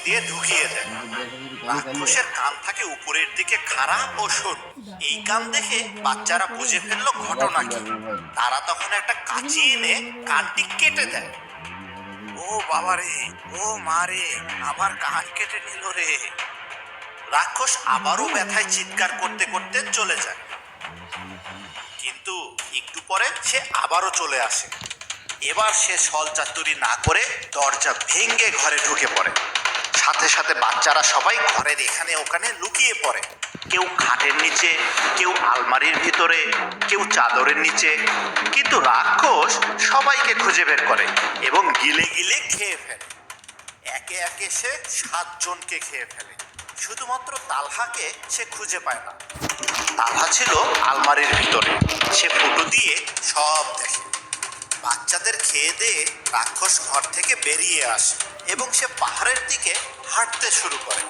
দিয়ে ঢুকিয়ে দেয়। রাক্ষসের কান থাকে উপরের দিকে খাড়া ও সরু। এই কান দেখে বাচ্চারা বুঝে ফেললো ঘটনা কি। তারা তখন একটা কাঁচি এনে কানটি কেটে দেয়। ও বাবা রে, ও মা রে, আমার কান কেটে নিল রে। রাক্ষস আবারও ব্যথায় চিৎকার করতে করতে চলে যায়। কিন্তু একটু পরে সে আবারও চলে আসে। এবার সে ছলচাতুরি না করে দরজা ভেঙে ঘরে ঢুকে পড়ে। সাথে সাথে বাচ্চারা সবাই ঘরের এখানে ওখানে লুকিয়ে পড়ে। কেউ খাটের নিচে, কেউ আলমারির ভিতরে, কেউ চাদরের নিচে। কিন্তু রাক্ষস সবাইকে খুঁজে বের করে এবং গিলে গিলে খেয়ে ফেলে। একে একে সে 7 জনকে খেয়ে ফেলে। শুধুমাত্র তালহাকে সে খুঁজে পায় না। তালহা ছিল আলমারির ভিতরে। সে ফুটো দিয়ে সব দেখে। বাচ্চাদের খেয়ে দিয়ে রাক্ষস ঘর থেকে বেরিয়ে আসে এবং সে পাহাড়ের দিকে হাঁটতে শুরু করে।